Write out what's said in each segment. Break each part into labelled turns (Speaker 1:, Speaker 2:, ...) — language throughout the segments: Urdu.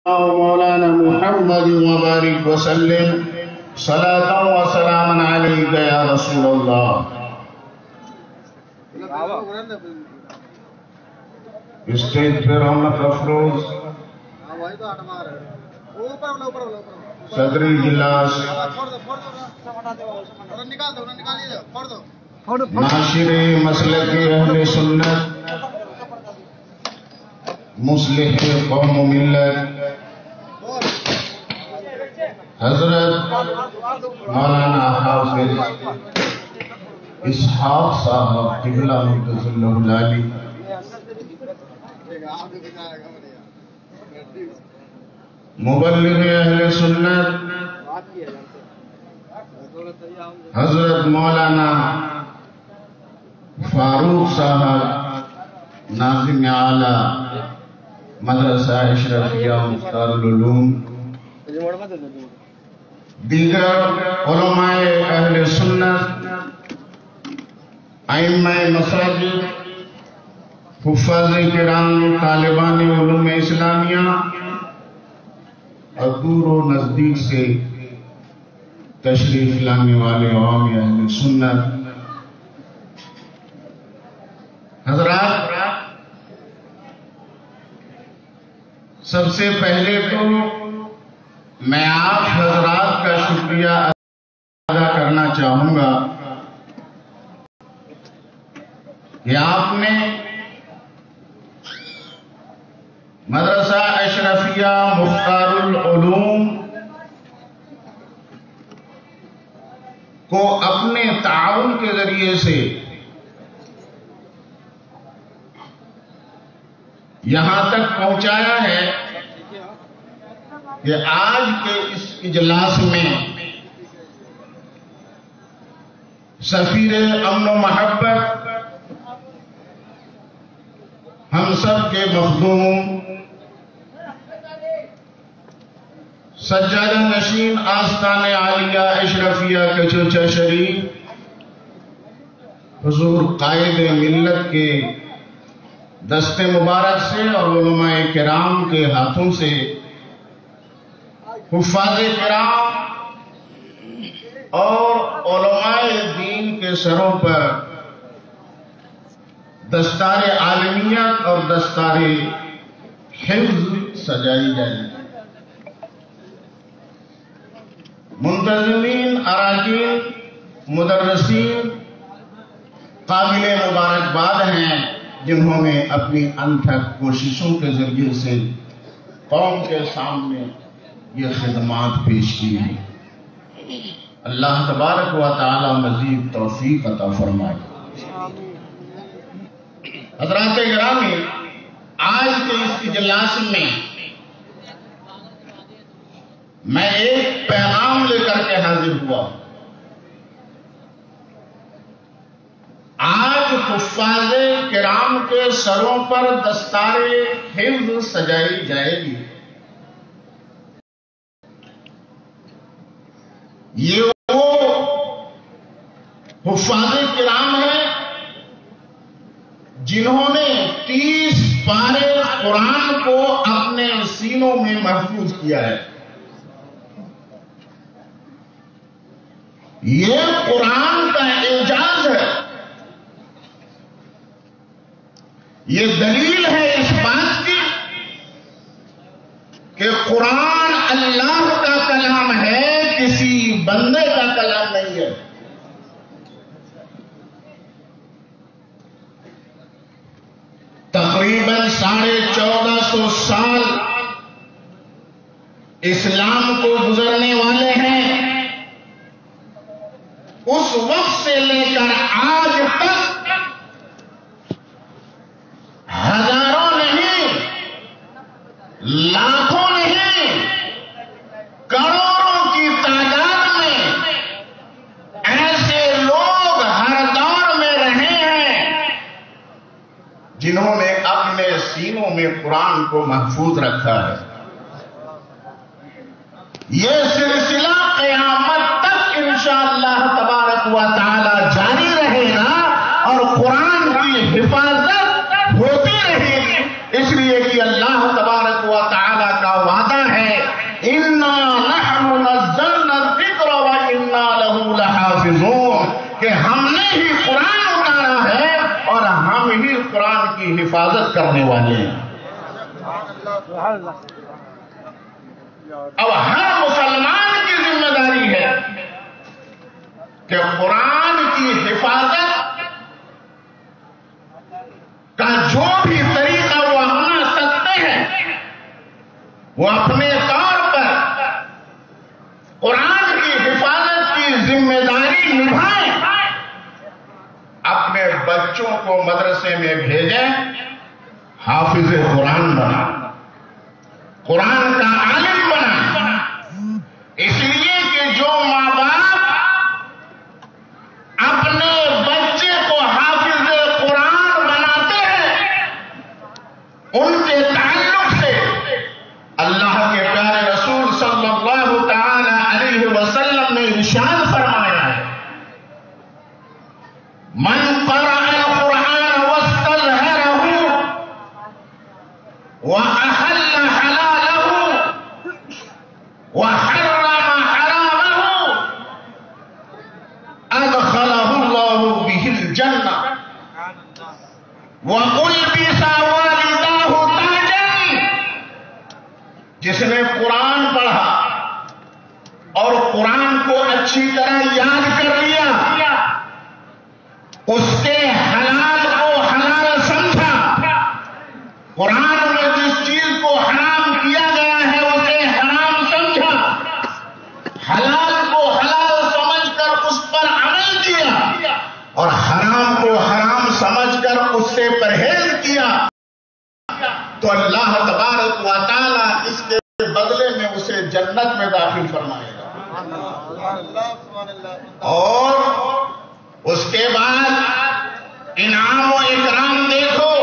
Speaker 1: مولانا محمد وبارك وسلم صلاة وسلاما عليك يا رسول الله. اسٹیج پہ رونق افروز صدری اجلاس ناشر مسلک اہل سنت مصلح قوم و ملت حضرت مولانا حافظ اسحاق صاحب قبلہ منتظر اللہ العالی، مبلغ اہل سنت حضرت مولانا فاروق صاحب ناظم اعلیٰ مدرسہ اشرفیہ مختار العلوم، دیگر علماء اہل سنت، ائمہ مساجد، حفاظ کرام، طالبان علوم اسلامیہ اور دور و نزدیک سے تشریف لانے والے عوام اہل سنت حضرات، سب سے پہلے تو میں آپ حضرات کا شکریہ ادا کرنا چاہوں گا کہ آپ نے مدرسہ اشرفیہ مختار العلوم کو اپنے تعاون کے ذریعے سے یہاں تک پہنچایا ہے کہ آج کے اس اجلاس میں سفیر امن و محبت، ہم سب کے مخدوم، سجادہ نشین آستان عالیہ اشرفیہ کچوچا شریف، حضور قائد ملت کے دست مبارک سے اور علماء کرام کے ہاتھوں سے حفاظ کرام اور علماء دین کے سروں پر دستار عالمیت اور دستار حفظ سجائی جائے. منتظمین، اراکین، مدرسین قابل مبارکباد ہیں جنہوں نے اپنی انتھک کوششوں کے ذریعے سے قوم کے سامنے یہ خدمات پیش کی ہیں. اللہ تبارک و تعالی مزید توفیق عطا فرمائے. حضرات گرامی، آج کے اس اجلاس میں میں ایک پیغام لے کر کے حاضر ہوا. آج حفاظ کرام کے سروں پر دستار حفظ سجائی جائے گی. یہ وہ حفاظ کرام ہیں جنہوں نے 30 پارے قرآن کو اپنے سینوں میں محفوظ کیا ہے. یہ قرآن کا اعجاز ہے. یہ دلیل ہے اس بات کی کہ قرآن اللہ کا کلام ہے، کسی بندے کا کلام نہیں ہے. تقریباً 1450 سال اسلام کو گزرنے والے ہیں. اس وقت سے لے کر آج تک ہزاروں نہیں، لاکھوں نہیں، کروڑوں کی تعداد میں ایسے لوگ ہر دور میں رہے ہیں جنہوں نے اپنے سینوں میں قرآن کو محفوظ رکھا ہے. یہ سلسلہ قیامت تک انشاءاللہ تبارک و تعالی جاری رہے گا اور قرآن کی حفاظت ہوتی رہے گی، اس لیے کہ اللہ تبارک و تعالی کا وعدہ اِنَّا نَحْنُ نَزَّلْنَا الذِّكْرَ وَإِنَّا لَهُ لَحَافِظُونَ کہ ہم نے ہی قرآن اتارا ہے اور ہم ہی قرآن کی حفاظت کرنے والے ہیں۔ اب ہر مسلمان کی ذمہ داری ہے کہ قرآن کی حفاظت کا جو بھی طریقہ وہ اپنا سکتے ہیں وہ اپنے طور پر قرآن کی حفاظت کی ذمہ داری نبھائیں، اپنے بچوں کو مدرسے میں بھیجیں، حافظ قرآن بنا، قرآن کا عالم بنا۔ اس لیے کہ جو ماں باپ اپنے بچے کو حافظ قرآن بناتے ہیں ان کے تعلق سے اللہ کے پیارے رسول صلی اللہ تعالی علیہ وسلم نے ارشاد فرمایا ہے، من قرأ القرآن واستظهره وأحل حلاله وحرم حرامه أدخله الله به الجنة وألبس والداه تاجا۔ جس نے قرآن پڑھا اور قرآن کو اچھی طرح یاد کر لیا، اس کے حلال کو حلال سمجھا، قرآن میں جس چیز کو حرام کیا گیا ہے اسے حرام سمجھا، حلال کو حلال سمجھ کر اس پر عمل کیا اور حرام کو حرام سمجھ کر اس سے پرہیز کیا، تو اللہ تبارک و تعالی اس کے بدلے میں اسے جنت میں داخل فرمائے گا۔ اور اس کے بعد انعام و اکرام دیکھو،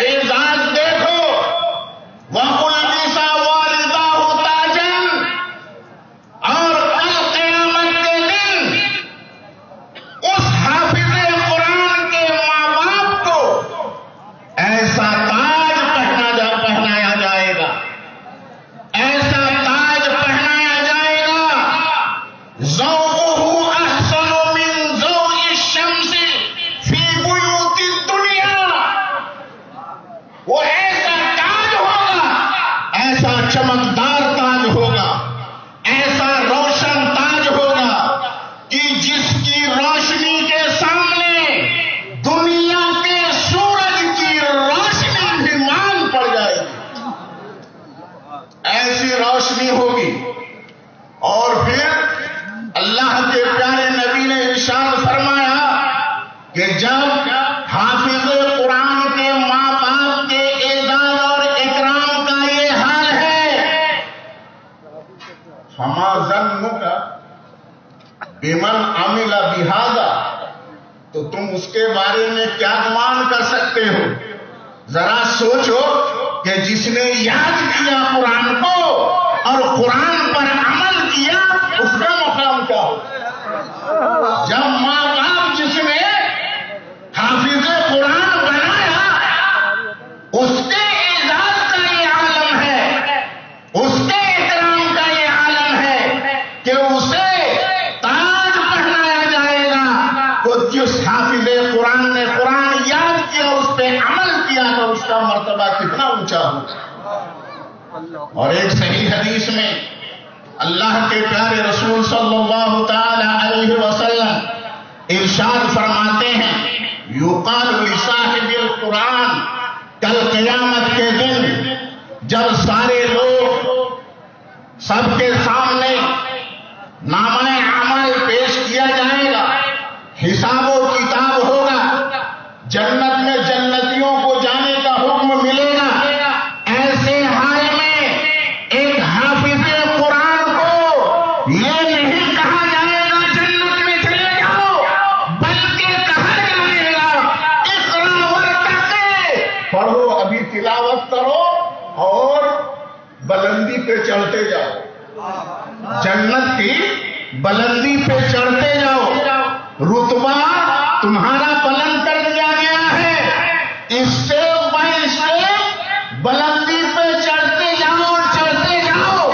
Speaker 1: اعزاز دیکھو، وَأُلْبِسَ وَالِدَاهُ تَاجًا، اور کل قیامت کے دن اس حافظ قرآن کے ماں باپ کو ایسا تاج پہنایا جائے گا، ایسا تاج پہنایا جائے گا، ذوقہ احسن من ضوء الشمس فی بیوت الدنیا، وہ ایسا تاج ہوگا، ایسا چمکدار تاج ہوگا، ایسا روشن تاج ہوگا کہ جس کی روشنی کے سامنے دنیا کے سورج کی روشنی بھی مان پڑ جائے گی، ایسی روشنی ہوگی۔ اور پھر اللہ کے پیارے نبی نے ارشاد فرمایا کہ جب حافظ قرآن کے ماں باپ کے اعزاز اور اکرام کا یہ حال ہے، فما ظنک بمن عمل بہذا، تو تم اس کے بارے میں کیا گمان کر سکتے ہو؟ ذرا سوچو کہ جس نے یاد کیا قرآن کو اور قرآن پر عمل کیا اس کا مقام کیا ہو؟ جب ماں باپ جس نے حافظ قرآن بنایا اس کے اعزاز کا یہ عالم ہے، اس کے اکرام کا یہ عالم ہے کہ اسے تاج پہنایا جائے گا، تو جس حافظ قرآن نے قرآن یاد کیا اس پہ عمل کیا تو اس کا مرتبہ کتنا اونچا ہوگا۔ اور ایک صحیح حدیث میں اللہ کے پیارے رسول صلی اللہ تعالی علیہ وسلم ارشاد فرماتے ہیں، یقال لصاحب القرآن، کل قیامت کے دن جب سارے لوگ سب کے سامنے نامہ اعمال پیش کیا جائے گا، حساب و کتاب ہوگا، جنت میں جنتیوں کو جانے کا حکم ملے گا، ایسے حال میں ایک حافظ قرآن کو یہ نہیں کہا جائے گا جنت میں چلے جاؤ، بلکہ کہا جائے گا اقرا ورتقی، پڑھو، ابھی تلاوت کرو اور بلندی پہ چڑھتے جاؤ، جنت کی بلندی پہ چڑھتے جاؤ، رتبہ تمہارا بلند کر دیا گیا ہے، اسٹیپ بائی اسٹیپ بلندی پہ چڑھتے جاؤ اور چڑھتے جاؤ،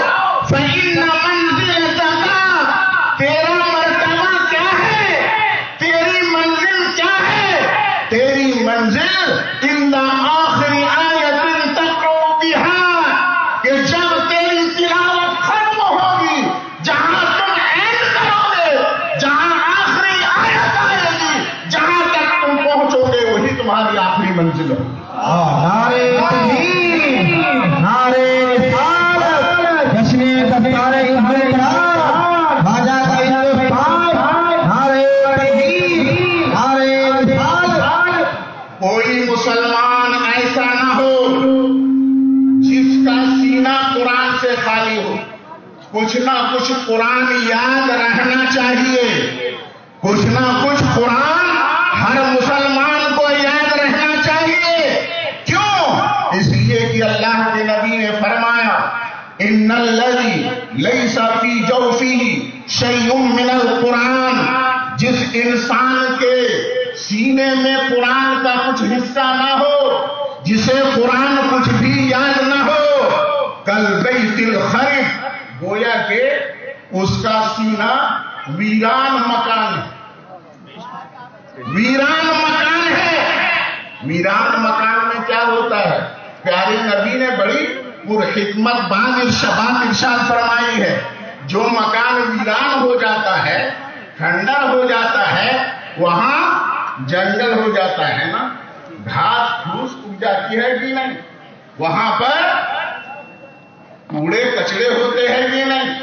Speaker 1: کچھ نہ کچھ قرآن یاد رہنا چاہیے. کچھ نہ کچھ قرآن ہر مسلمان کو یاد رہنا چاہیے. کیوں؟ اس لیے کہ اللہ کے نبی نے فرمایا ان الذی لیس فی جوفہ شیء من القرآن، جس انسان کے سینے میں قرآن کا کچھ حصہ نہ ہو، جسے قرآن کچھ بھی یاد نہ ہو، کالبیت الخرب، گویا کہ اس کا سینہ ویران مکان ہے. ویران مکان ہے. ویران مکان میں کیا ہوتا ہے؟ پیارے نبی نے بڑی پرحکمت بات ارشاد فرمائی ہے. جو مکان ویران ہو جاتا ہے، کھنڈر ہو جاتا ہے، وہاں جنگل ہو جاتا ہے نا، گھاس پھوس اگ جاتی ہے کہ نہیں، وہاں پر کوڑے کچرے ہوتے ہیں کہ نہیں.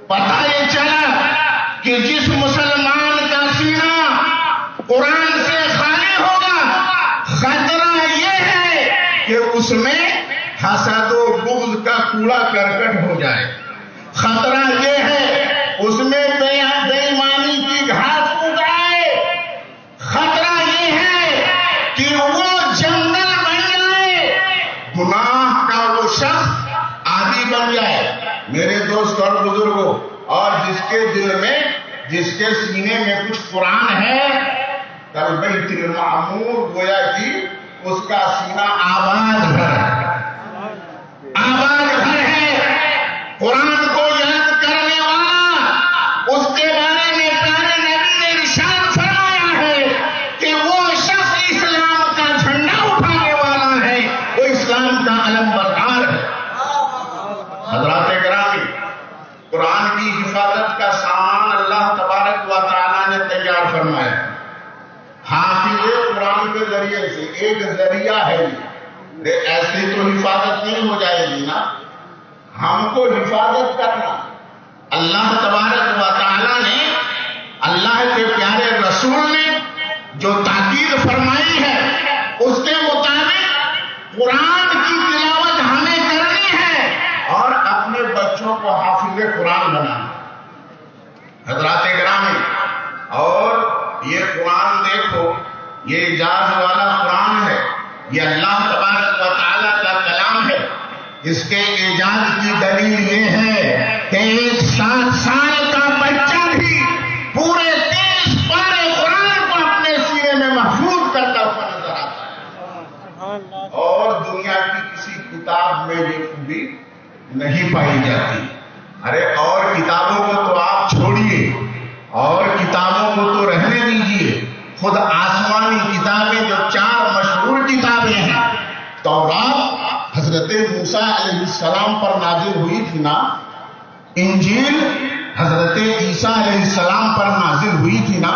Speaker 1: پتہ یہ چلا کہ جس مسلمان کا سینہ قرآن سے خالی ہوگا، خطرہ یہ ہے کہ اس میں حسد و بغض کا کوڑا کرکٹ ہو جائے. خطرہ یہ ہے اس میں بے ایمانی کی گھاس اگ آئے. خطرہ یہ ہے کہ وہ جنگل بن جائے، گناہ کا وہ شخص عادی بن جائے. میرے دوست اور بزرگوں، اور جس کے دل میں، جس کے سینے میں کچھ قرآن ہے، کالبیت المعمور، گویا کہ اس کا سینہ آباد گھر ہے. آباد گھر ہے. قرآن کو یاد کرنے والا، اس کے بارے میں پیارے نبی نے ارشاد فرمایا ہے کہ وہ شخص اسلام کا جھنڈا اٹھانے والا ہے، وہ اسلام کا علم بردار ہے. حضرات گرامی، قرآن کی حفاظت کا سامان اللہ تبارک و تعالیٰ نے تیار فرمایا ہے. حافظ قرآن کے ذریعے سے ایک ذریعہ ہے. ایسی تو حفاظت نہیں ہو جائے گی نا، ہم کو حفاظت کرنا. اللہ تبارک و تعالیٰ نے، اللہ کے پیارے رسول نے جو تاکید فرمائی ہے، اس کے مطابق قرآن کی تلاوت ہمیں کرنی ہے اور اپنے بچوں کو حافظ قرآن بنانا. حضرات گرامی، اور یہ قرآن دیکھو، یہ اعجاز والا قرآن ہے. یہ اللہ تبارک و تعالیٰ کا کلام ہے. اس کے اعجاز کی دلیل یہ ہے کہ ایک 7 سال کا بچہ بھی پورے 30 پارے قرآن کو اپنے سینے میں محفوظ کرتا ہوا نظر آتا ہے. اور دنیا کی کسی کتاب میں یہ خوبی نہیں پائی جاتی. ارے اور کتابوں کو تو آپ چھوڑیے، اور کتابوں کو تو رہنے دیجیے. خود آسمانی کتابیں جو 4 مشہور کتابیں ہیں، تورات حضرت موسیٰ علیہ السلام پر نازل ہوئی تھی نا، انجیل حضرت عیسیٰ علیہ السلام پر نازل ہوئی تھی نا،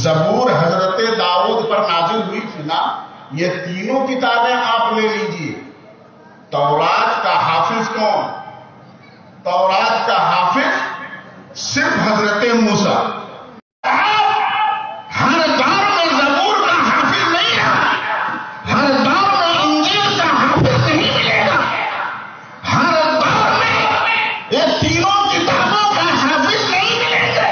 Speaker 1: زبور حضرت داؤد پر نازل ہوئی تھی نا، یہ تینوں کتابیں آپ لے لیجیے. تورات کا حافظ کون؟ تورات کا حافظ صرف حضرت موسیٰ. ہر دور میں زبور کا حافظ نہیں رہا، ہر دور میں انجیل کا حافظ نہیں ملے گا، ہر دور میں یہ تینوں کتابوں کا حافظ نہیں ملے گا.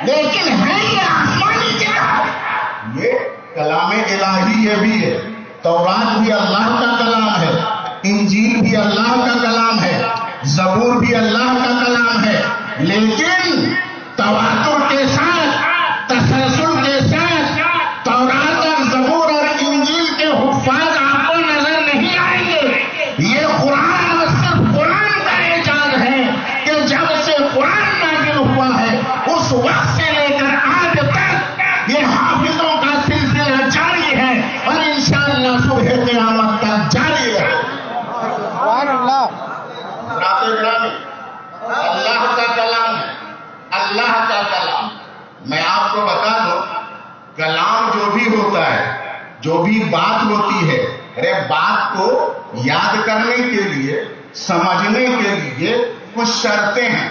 Speaker 1: لیکن ہے یہ آسمانی کتاب، یہ کلام الہی یہ بھی ہے. تورات بھی اللہ کا کلام ہے، انجیل بھی اللہ کا کلام ہے، زبور بھی اللہ کا کلام ہے. لیکن تواتر کے ساتھ، تسلسل کے ساتھ تورات اور زبور اور انجیل کے حفاظ آپ کو نظر نہیں آئیں گے. یہ قرآن اور صرف قرآن کا اعجاز ہے کہ جب سے قرآن نازل ہوا ہے اس وقت سے لے کر آج تک یہ حافظوں کا سلسلہ جاری ہے اور انشاءاللہ صبح قیامت تک جاری ہے. اللہ کا کلام ہے، اللہ کا کلام. میں آپ کو بتا دوں، کلام جو بھی ہوتا ہے، جو بھی بات ہوتی ہے، ارے بات کو یاد کرنے کے لیے، سمجھنے کے لیے کچھ شرطیں ہیں.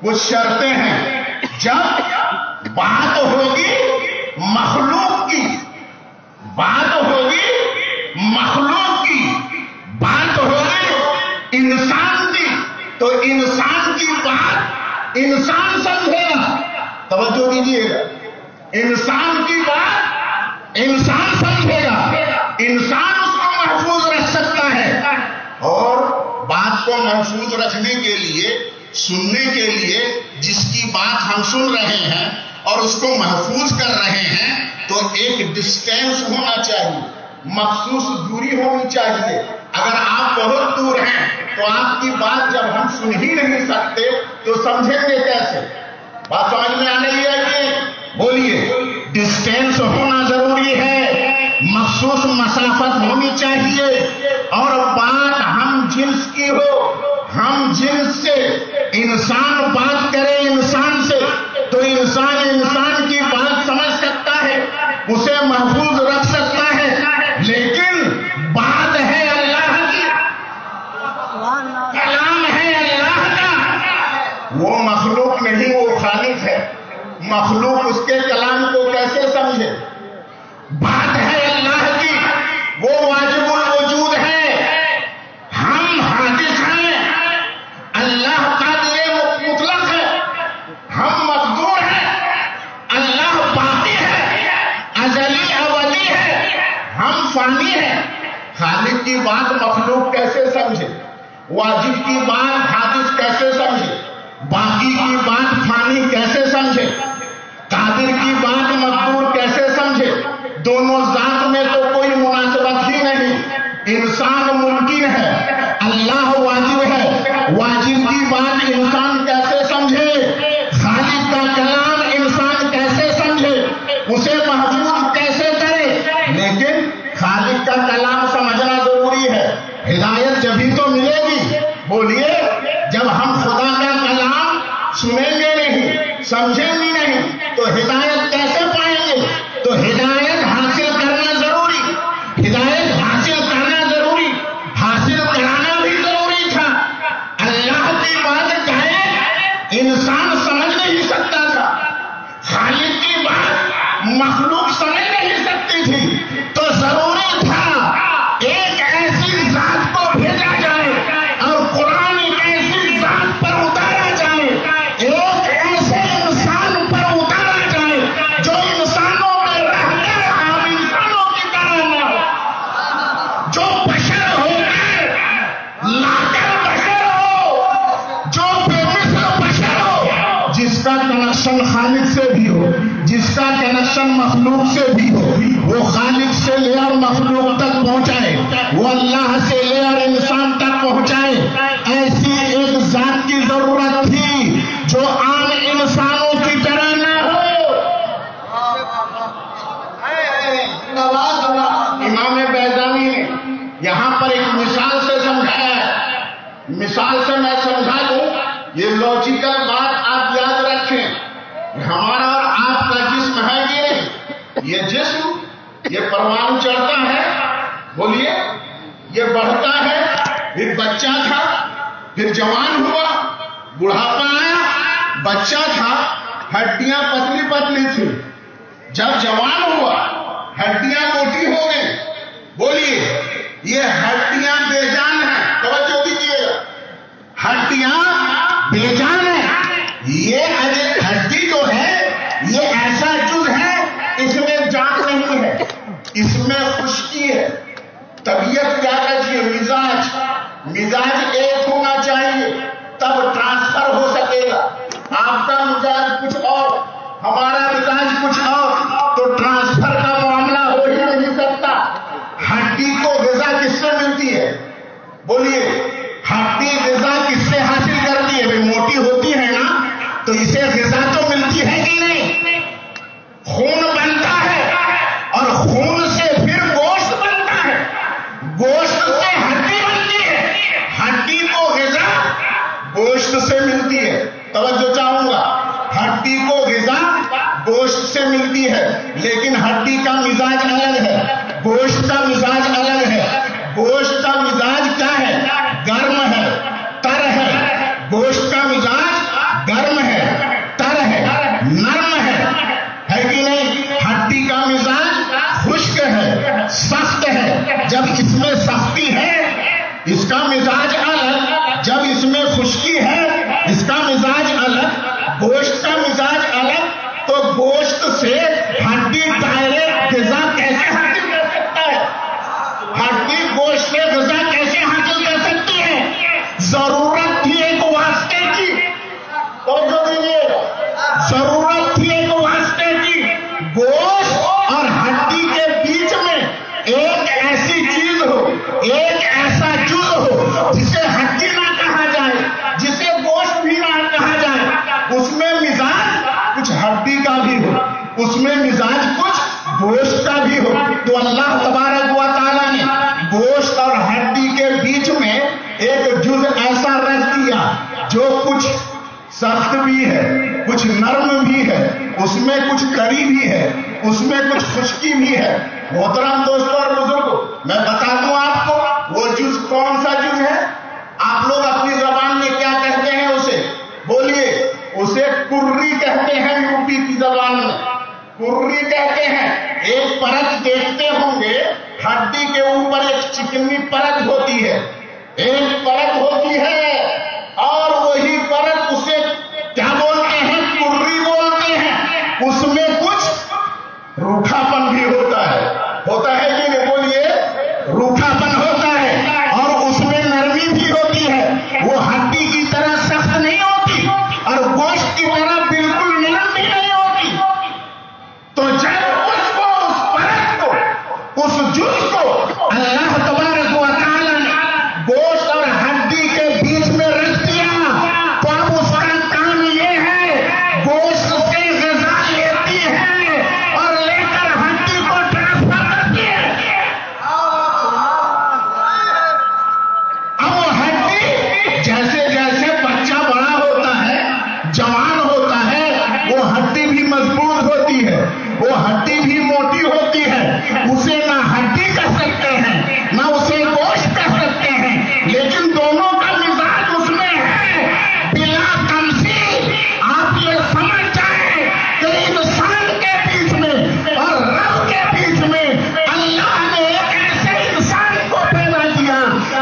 Speaker 1: کچھ شرطیں ہیں. جب بات ہوگی مخلوق کی، بات ہوگی مخلوق کی، بات ہوگی انسان کی، تو انسان کی بات انسان سمجھے گا. توجہ دیجیے گا. انسان کی بات انسان سمجھے گا. انسان اس کو محفوظ رکھ سکتا ہے. اور بات کو محفوظ رکھنے کے لیے، سننے کے لیے، جس کی بات ہم سن رہے ہیں اور اس کو محفوظ کر رہے ہیں، تو ایک ڈسٹینس ہونا چاہیے، مخصوص دوری ہونی چاہیے. اگر آپ بہت دور ہیں تو آپ کی بات جب ہم سن ہی نہیں سکتے تو سمجھیں گے کیسے؟ بات سمجھ میں آنے لگی ہے کہ بولیے. ڈسٹینس ہونا ضروری ہے، مخصوص مسافت ہونی چاہیے، اور بات ہم جنس کی ہو. ہم جنس سے انسان بات کرے انسان سے تو انسان کی بات سمجھ سکتا ہے، اسے محفوظ رکھ سکتا ہے. لیکن بات ہے اللہ کی، کلام ہے اللہ کا، وہ مخلوق نہیں، وہ خالق ہے. مخلوق اس کے کلام کو کیسے سمجھے؟ بات ہے اللہ کی، وہ واجب الوجود ہے. ہم حادث ہیں، اللہ قادر مطلق ہے. ہم مقدور ہیں، اللہ باقی ہے، ازلی ابدی ہے. ہم فانی ہیں. خالق کی بات مخلوق کیسے سمجھے؟ واجب کی بات حادث کیسے سمجھے؟ باقی کی بات فانی کیسے سمجھے؟ قادر کی بات مقدور کیسے سمجھے؟ دونوں ذات میں تو کوئی مناسبت ہی نہیں. انسان ممکن ہے، اللہ واجب ہے. واجب کی بات انسان کیسے سمجھے؟ خالق کا کلام انسان کیسے سمجھے؟ اسے محفوظ کیسے کرے؟ لیکن خالق کا کلام سمجھنا ضروری ہے. ہدایت جبھی تو ملے گی. بولیے، جب ہم خدا کا کلام سنیں گے نہیں، سمجھیں گے نہیں، تو ہدایت کیسے پائیں گے؟ تو ہدایت حاصل کرنا ضروری، ہدایت حاصل کرنا ضروری، حاصل کرانا بھی ضروری تھا. اللہ کی بات کہے انسان سمجھ نہیں سکتا تھا، خالق کی بات مخلوق سمجھ نہیں سکتی تھی. تو ضروری تھا ایک ایسی ذات کو بھیجا جائے اور قرآن ایک ایسی ذات پر اتارا جائے، ایک ایسے انسان پر اتارا جائے جو انسانوں میں رہ کر عام انسانوں کی طرح نہ ہو، جو بشر ہو کر لا کر بشر ہو، جو بے مثل بشر ہو، جس کا کنیکشن خالق سے بھی ہو، جس کا کنیکشن مخلوق سے بھی ہو. وہ خالق سے لے اور مخلوق تک پہنچائے، وہ اللہ سے لے اور انسان تک پہنچائے. ایسی ایک ذات کی ضرورت تھی جو عام انسانوں کی طرح نہ ہو. امام بیضاوی نے یہاں پر ایک مثال سے سمجھایا ہے. مثال سے میں سمجھا دوں، یہ لاجیکل بات آپ یاد رکھیں. ہمارا اور آپ کا جسم ہے، یہ جسم، یہ پروان چڑھتا ہے، بولیے، یہ بڑھتا ہے، پھر بچہ تھا، پھر جوان ہوا، بڑھاپا آیا. بچہ تھا، ہڈیاں پتلی پتلی تھی. جب جوان ہوا، ہڈیاں موٹی ہو گئی. بولیے، یہ ہڈیاں بے جان ہیں. توجہ دیجیے گا، ہڈیاں بے جان ہیں. یہ ہڈی جو ہے یہ ایسا جز ہے، اس میں جان نہیں ہے، اس میں خشکی ہے. طبیعت کیا کہتی ہے؟ مزاج ایک ہونا چاہیے تب ٹرانسفر ہو سکے گا. آپ کا مزاج کچھ اور، ہمارا مزاج کچھ اور، تو ٹرانسفر کا معاملہ ہو ہی نہیں سکتا. ہڈی کو غذا کس سے ملتی ہے؟ بولیے، ہڈی غذا کس سے حاصل کرتی ہے؟ موٹی ہوتی ہے نا، تو اسے غذا تو ملتی ہے کہ نہیں؟ خون بنتا ہے اور خون سے پھر گوشت بنتا ہے، گوشت سے ہڈی بنتی ہے، ہڈی کو غذا گوشت سے ملتی ہے. توجہ چاہوں گا، ہڈی کو غذا گوشت سے ملتی ہے، لیکن ہڈی کا مزاج الگ ہے، گوشت کا مزاج الگ ہے. گوشت کا مزاج کیا ہے؟ گرم ہے، تر ہے. گوشت کا مزاج گرم ہے، تر ہے، نرم ہے کہ نہیں؟ ہڈی کا مزاج خشک ہے، سخت ہے. جب اس میں سختی ہے اس کا مزاج الگ، جب اس میں خشکی ضرورت تھی ایک واسطے کی، گوشت اور ہڈی کے بیچ میں ایک ایسی چیز ہو، ایک ایسا جز ہو جسے ہڈی نہ کہا جائے، جسے گوشت بھی نہ کہا جائے، اس میں مزاج کچھ ہڈی کا بھی ہو، اس میں مزاج کچھ گوشت کا بھی ہو۔ تو اللہ تبارک و تعالیٰ نے گوشت اور ہڈی کے بیچ میں ایک جز ایسا رکھ دیا جو کچھ سخت بھی ہے، کچھ نرم بھی ہے، اس میں کچھ کڑی بھی ہے، اس میں کچھ خشکی بھی ہے۔ محترم دوستوں اور بزرگوں، میں بتا دوں آپ کو وہ جز کون سا جز ہے؟ آپ لوگ اپنی زبان میں کیا کہتے ہیں اسے؟ بولیے۔ اسے کری کہتے ہیں، یوپی کی زبان میں کری کہتے ہیں۔ ایک پرت دیکھتے ہوں گے، ہڈی کے اوپر ایک چکنی پرت ہوتی ہے، ایک پرت ہوتی ہے، اور وہی پرت اسے کیا بولتے ہیں؟ کری بولتے ہیں۔ اس میں کچھ روکھا پن بھی ہوتا ہے کہ نہیں؟ بولیے، روکھا پن ہوتا ہے، اور اس میں نرمی بھی ہوتی ہے۔ وہ ہڈی کی طرح سخت نہیں ہوتی اور گوشت کی طرح بالکل نرم بھی نہیں ہوتی۔ تو جب اس کو، اس پرت کو، اس جز کو اللہ تبارک و تعالیٰ نے گوشت اور ہڈی کے بیچ میں رکھ دیا، تو اب اس کا کام یہ ہے، گوشت سے غذا لیتی ہے اور لے کر ہڈی کو ٹرانسفر کرتی ہے۔ اب وہ ہڈی جیسے جیسے بچہ بڑا ہوتا ہے، جوان ہوتا ہے، وہ ہڈی بھی مضبوط ہوتی ہے، وہ ہڈی بھی موٹی ہوتی ہے۔ اسے نہ ہڈی کہہ سکتے ہیں، نہ اسے گوشت کہہ سکتے ہیں، لیکن دونوں کا مزاج اس میں ہے۔ بلا تمثیل آپ یہ سمجھ جائیں کہ انسان کے بیچ میں اور رب کے بیچ میں اللہ نے ایک ایسے انسان کو پیدا کیا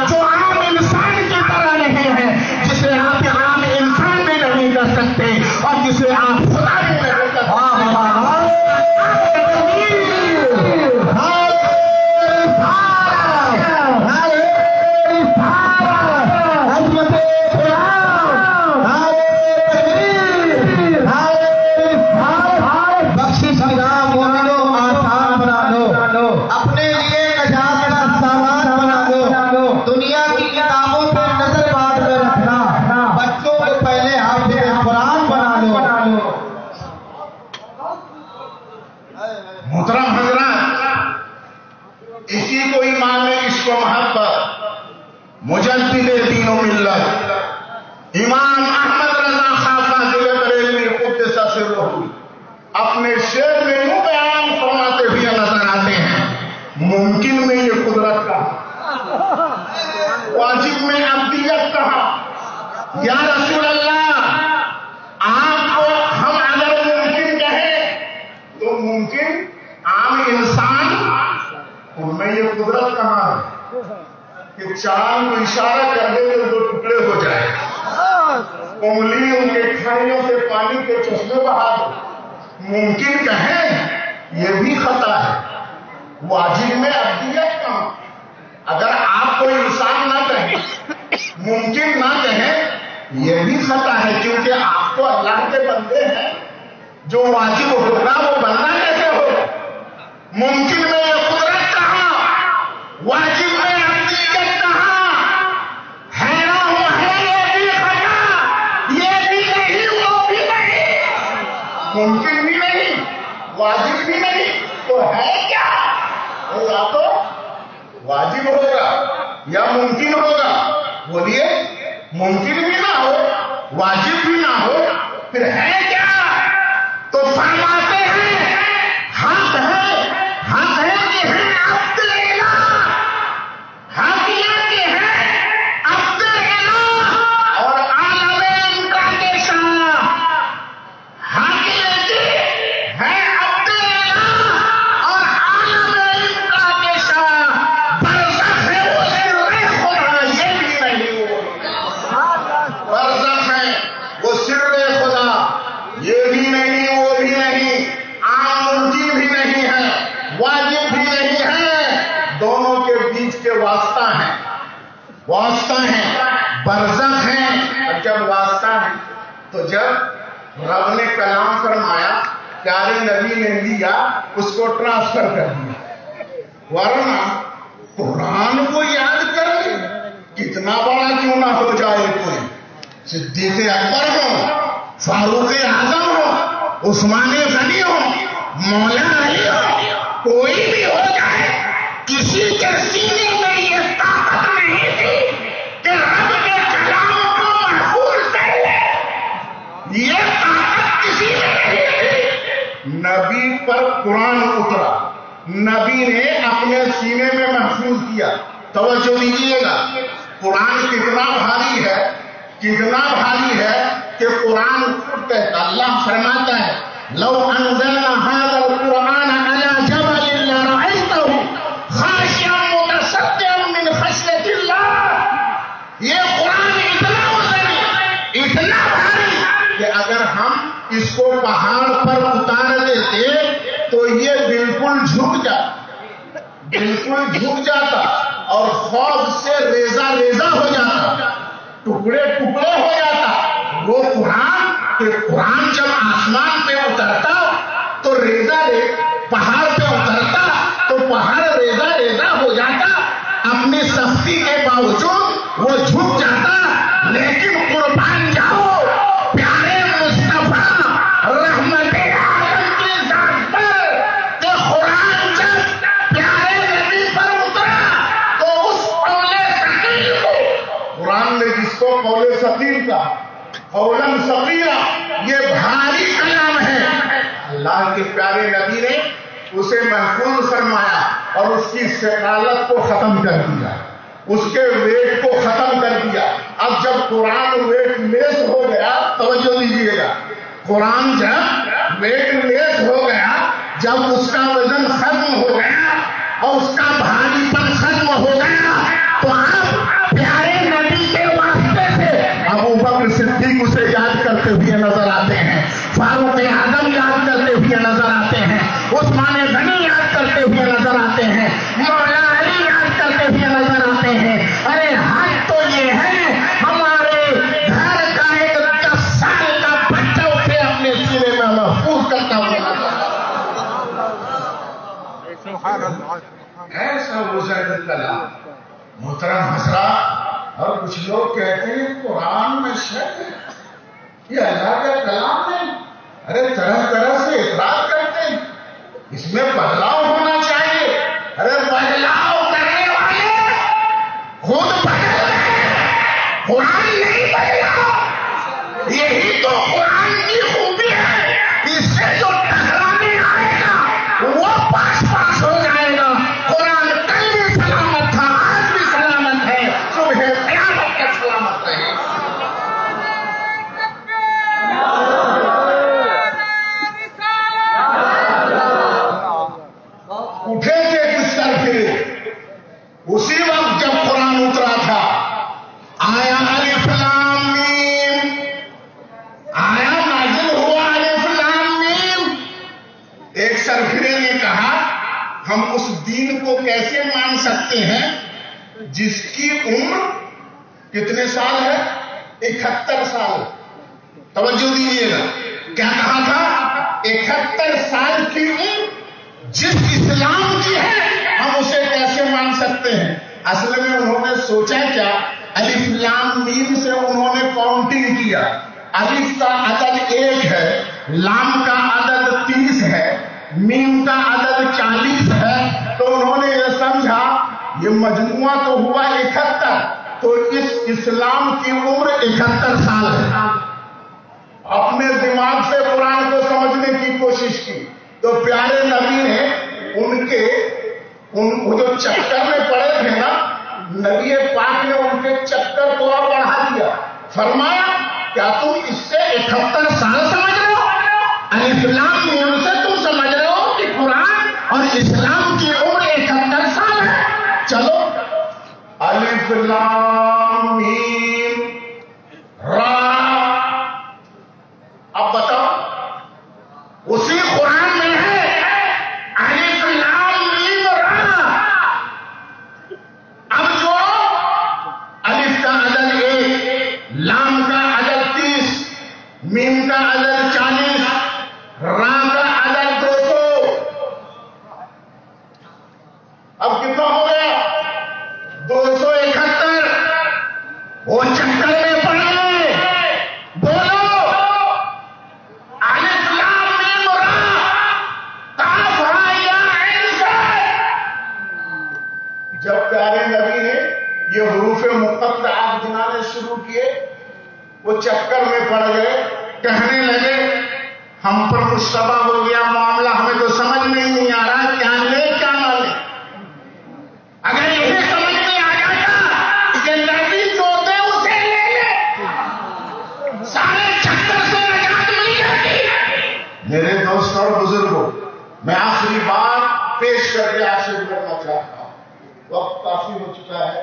Speaker 1: جو عام انسان کی طرح نہیں ہے، جسے آپ عام انسان بھی نہیں کر سکتے اور جسے آپ خدا بھی نہیں کر سکتے۔
Speaker 2: اپنے لیے نجات کا سامان بنا دو، دنیا کی کتابوں پہ نظر باندھ کر رکھنا، بچوں کو پہلے حافظ قرآن بنا لو۔
Speaker 1: محترم حضرات، اسی کو ایمان میں عشق و محبت مجدد دین و ملت امام احمد رضا خان فاضل بریلوی قدس سرہ اپنے شعر میں یوں بیان فرماتے ہوئے نظر آتے ہیں: ممکن میں یہ قدرت کہاں، واجب میں عبدیت کہاں؟ یا رسول اللہ، آپ کو ہم اگر ممکن کہیں تو ممکن عام انسان، ان میں یہ قدرت کہاں ہے کہ چاند کو اشارہ کر دے تو دو ٹکڑے ہو جائے، انگلی ان کے کھائیوں سے پانی کے چشمے بہا دو؟ ممکن کہیں یہ بھی خطا ہے۔ واجب میں عبدیت کہاں؟ اگر آپ کو انسان نہ کہیں، ممکن نہ کہیں، یہ بھی خطا ہے، کیونکہ آپ تو اللہ کے بندے ہیں، جو واجب ہوگا وہ بندہ کیسے ہوگا؟ ممکن میں یہ قدرت کہاں، واجب میں عبدیت کہاں؟ حیران ہوا ہے، یہ بھی خطا، یہ بھی نہیں، وہ بھی نہیں، ممکن بھی نہیں، واجب بھی نہیں، تو ہے کیا؟ یا تو واجب ہوگا یا ممکن ہوگا۔ بولیے، ممکن بھی نہ ہو، واجب بھی نہ ہو، پھر ہے کیا؟ تو فرماتے ہیں حق ہے کہ ہے عبد الالہ، حق یہ کہ ہے عبد الالہ اور عالم امکان کے شاہ، حق یہ کہ ہے عبد الالہ اور عالم امکان کے شاہ، برزخ ہے وہ سر خدا، یہ بھی نہیں، برزخ ہے وہ سر خدا، یہ بھی نہیں، وہ بھی نہیں، عام ممکن بھی نہیں ہے، واجب بھی نہیں ہے، دونوں کے بیچ کے واسطہ ہیں، برزخ ہیں۔ اور جب واسطہ ہے تو جب رب نے کلام فرمایا، پیارے نبی نے لیا، اس کو ٹرانسفر کر دیا، ورنہ قرآن کو یاد کر لے کتنا بڑا کیوں نہ ہو جائے، کوئی صدیق اکبر ہو، فاروق اعظم ہو، عثمان غنی ہو، مولا علی ہو، کوئی بھی ہو جائے، کسی کے سینے میں یہ طاقت نہیں تھی کہ رب کے کلام کو محفوظ کر لے، یہ طاقت کسی میں نہیں تھی۔ نبی پر قرآن اترا، نبی نے اپنے سینے میں محفوظ کیا۔ توجہ دیجیے گا، قرآن کتنا بھاری ہے، کتنا بھاری ہے کہ قرآن خود کہتا، اللہ فرماتا ہے لو انزلنا هذا القرآن على جبل لرأيته خاشعا متصدعا من خشية الله۔ یہ قرآن اتنا وزنی، اتنا بھاری کہ اگر ہم اس کو پہاڑ پر اتار دیتے تو یہ بالکل جھک جاتا، بالکل جھک جاتا اور خوف سے ریزہ ریزہ ہو جاتا، ٹکڑے ٹکڑے ہو جاتا۔ وہ قرآن جب آسمان پہ اترتا تو پہاڑ پہ اترتا تو پہاڑ ریزہ ریزہ ہو جاتا، اپنی سختی کے باوجود وہ جھک جاتا۔ لیکن قربان جاؤ پیارے مصطفیٰ رحمت عالم کی ذات پر کہ قرآن جب پیارے نبی پر اترا تو اس قول ثقیل کو، قرآن نے جس کو قول ثقیل کا، قولاً ثقیلا، یہ بھاری کلام ہے، اللہ کے پیارے نبی نے اسے محفوظ فرمایا اور اس کی ثقالت کو ختم کر دیا، اس کے ویٹ کو ختم کر دیا۔ اب جب قرآن ویٹ لیس ہو گیا، توجہ دیجیے گا، قرآن جب ویٹ لیس ہو گیا، جب اس کا وزن ختم ہو گیا اور اس کا بھاری پن ختم ہو گیا، تو آپ پیارے نبی کے واسطے سے ابو بکر صدیق اسے یاد کرتے ہوئے نظر آتے ہیں، فاروق اعظم یاد کرتے ہوئے نظر آتے ہیں، عثمان غنی یاد کرتے ہوئے نظر آتے ہیں، مولا علی یاد کرتے ہوئے نظر آتے ہیں۔ ارے حق تو یہ ہے ہمارے گھر کا ایک 10 سال کا بچہ اسے اپنے سینے میں محفوظ کرتا ہوا نظر ایسا وزن کلام۔ محترم حضرات، اور کچھ لوگ کہتے ہیں قرآن میں شک ہے، یہ اللہ کا کلام ہے، ارے طرح طرح سے اعتراض کرتے ہیں، اس میں بدلاؤ ہونا چاہیے۔ ارے بدلاؤ کرنے والے خود بدل رہے، قرآن نہیں بدلا۔ یہی تو قرآن کی خوبی ہے، اس سے جو ٹکرانے آئے گا وہ پاس پاس ہو جائے گا۔ قرآن کل بھی سلامت تھا، آج بھی سلامت ہے، صبح قیامت تک سلامت رہے۔ اٹھے تھے کس طرح پھر اسی وقت جب قرآن اترا تھا، آیا الف لام میم، آیا نازل ہوا الف لام میم۔ ایک سرفرے نے کہا ہم اس دین کو کیسے مان سکتے ہیں جس کی عمر کتنے سال ہے؟ 71 سال۔ توجہ دیجیے گا، کیا کہا تھا؟ 71 سال کی عمر جس اسلام کی ہے ہم اسے کیسے مان سکتے ہیں؟ اصل میں انہوں نے سوچا کیا، الف لام میم سے انہوں نے کاؤنٹنگ کیا، الف کا عدد 1 ہے، لام کا عدد 30 ہے، میم کا عدد 40 ہے، تو انہوں نے یہ سمجھا یہ مجموعہ تو ہوا 71، تو اس اسلام کی عمر 71 سال ہے۔ اپنے دماغ سے قرآن کو سمجھنے کی کوشش کی تو پیارے نبی نے وہ جو چکر میں پڑے تھے نا، نبی پاک نے ان کے چکر کو اور بڑھا دیا، فرمایا کیا تم اس سے 71 سال سمجھ رہے ہو؟ الف لام میم سے تم سمجھ رہے ہو کہ قرآن اور اسلام کی عمر 71 سال ہے؟ چلو الف لام میم را، اب بتاؤ اسی قرآن میں ہے الف لام میم را، اب جو الف کا عدد 1، لام کا عدد 30، میم کا عدد 40، را کا عدد 200۔ اب کتنا ہو گیا؟ 271۔ وہ چکر میں پڑے، بولو الف لام میم را کاف ہا یا عین سے۔ جب پیارے نبی نے یہ حروف مقطعات گنانے شروع کیے، وہ چکر میں پڑ گئے، کہنے لگے ہم پر مشتبہ ہو گیا معاملہ، ہمیں تو سمجھ میں ہی نہیں آ رہا کیا لے کیا نہ لے۔ اگر یہ سمجھ میں آ جاتا کہ نبی جو دے اسے لے لے، سارے چکر سے نجات مل جاتی۔ میرے دوست اور بزرگوں، میں آخری بات پیش کر کے آپ سے کرنا چاہتا ہوں، وقت کافی ہو چکا ہے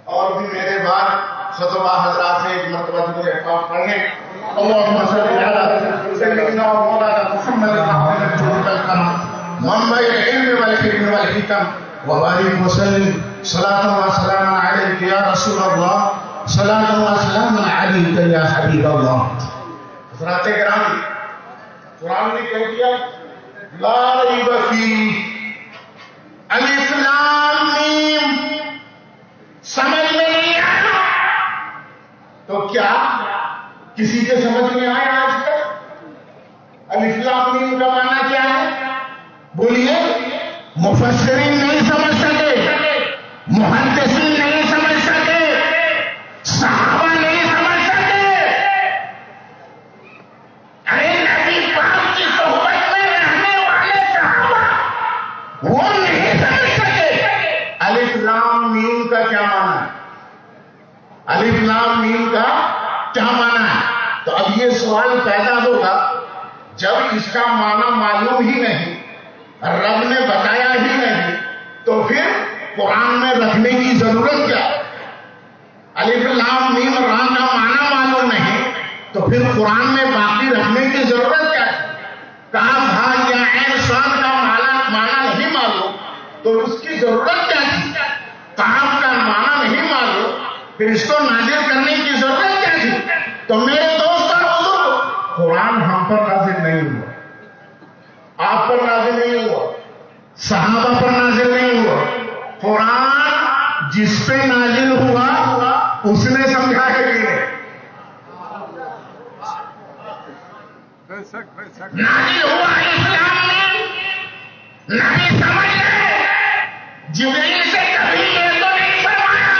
Speaker 1: اور بھی میرے بعد خطبہ حضرات سے ایک مرتبہ مجھے پاک پڑھنے اللهم صل على سيدنا ومولانا محمد منبع العلم والحكم والحكم وبارك وسلم صلاة وسلاما عليك يا رسول الله، صلاة وسلاما عليك يا حبيب الله۔ حضرات کرام، قرآن نے کہہ دیا لا ریب فیہ، الف لام میم، سمجھ میں نہیں آیا تو کیا کسی کے سمجھ میں آیا آج تک؟ الف لام میم کا معنی کیا ہے؟ بولیے۔ مفسرین نہیں سمجھ سکے، محدثین نہیں سمجھ سکے، صحابہ نہیں سمجھ سکے، ارے نبی پاک کی صحبت میں رہنے والے صحابہ وہ نہیں سمجھ سکے الف لام میم کا کیا معنی ہے، الف لام میم کا کیا معنی ہے۔ تو اب یہ سوال پیدا ہوگا جب اس کا معنی معلوم ہی نہیں، رب نے بتایا ہی نہیں، تو پھر قرآن میں رکھنے کی ضرورت کیا؟ الف لام میم را کا معنی معلوم نہیں تو پھر قرآن میں باقی رکھنے کی ضرورت کیا ہے؟ کاف ہا یا عین صاد کا معنی نہیں معلوم تو اس کی ضرورت کیا تھی؟ کاف کا معنی نہیں معلوم پھر اس کو نازل کرنے کی ضرورت کیا تھی؟ تو میرے دوست اور بزرگ، قرآن ہم پر نازل نہیں ہوا، آپ پر نازل نہیں ہوا، صحابہ پر نازل نہیں ہوا، قرآن جس پہ نازل ہوا اس نے سمجھا ہے کہ نہیں؟ نازل ہوا اسلام میں، نہیں سمجھ گئے، جبریل سے کبھی یہ تو نہیں فرمایا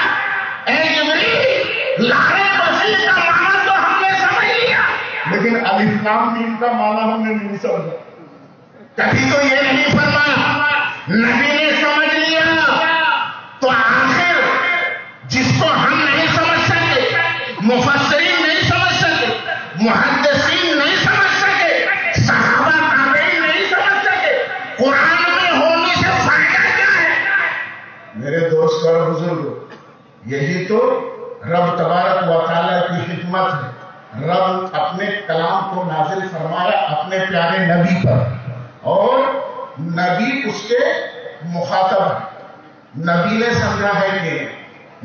Speaker 1: اے جبریل لارے بسی کا معنی تو ہم نے سمجھ لیا، لیکن الف لام میم کا معنی ہم نے نہیں سمجھا۔ کبھی تو یہ نہیں فرمایا نبی نے سمجھ لیا، تو آخر جس کو ہم نہیں سمجھ سکے، مفسرین نہیں سمجھ سکے، محدثین نہیں سمجھ سکے، صحابہ تابعین نہیں سمجھ سکے، قرآن میں ہونے سے فائدہ کیا ہے؟ میرے دوست اور بزرگوں، یہی تو رب تبارک و تعالیٰ کی حکمت ہے۔ رب اپنے کلام کو نازل فرمایا اپنے پیارے نبی پر، اور نبی اس کے مخاطب ہے، نبی نے سمجھا ہے کہ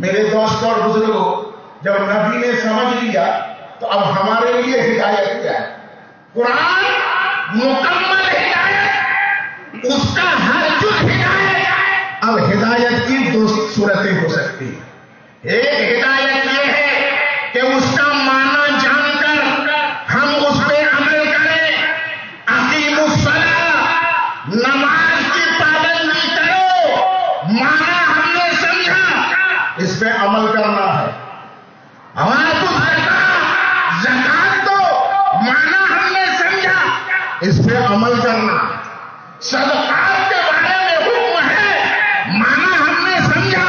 Speaker 1: میرے دوست اور بزرگوں، جب نبی نے سمجھ لیا تو اب ہمارے لیے ہدایت کیا ہے؟ قرآن مکمل ہدایت، اس کا ہر جز ہدایت۔ اب ہدایت کی دو صورتیں ہو سکتی ہیں، ایک ہدایت یہ ہے کہ اس کا معنی جان کر ہم اس پہ عمل کریں، اقیم الصلاۃ، نماز کی پابندی کرو، معنی ہم نے سمجھا، اس پہ عمل کرنا ہے۔ ہمارا تو زکات دو، معنی ہم نے سمجھا، اس پہ عمل کرنا۔ صدقات کے بارے میں حکم ہے، معنی ہم نے سمجھا،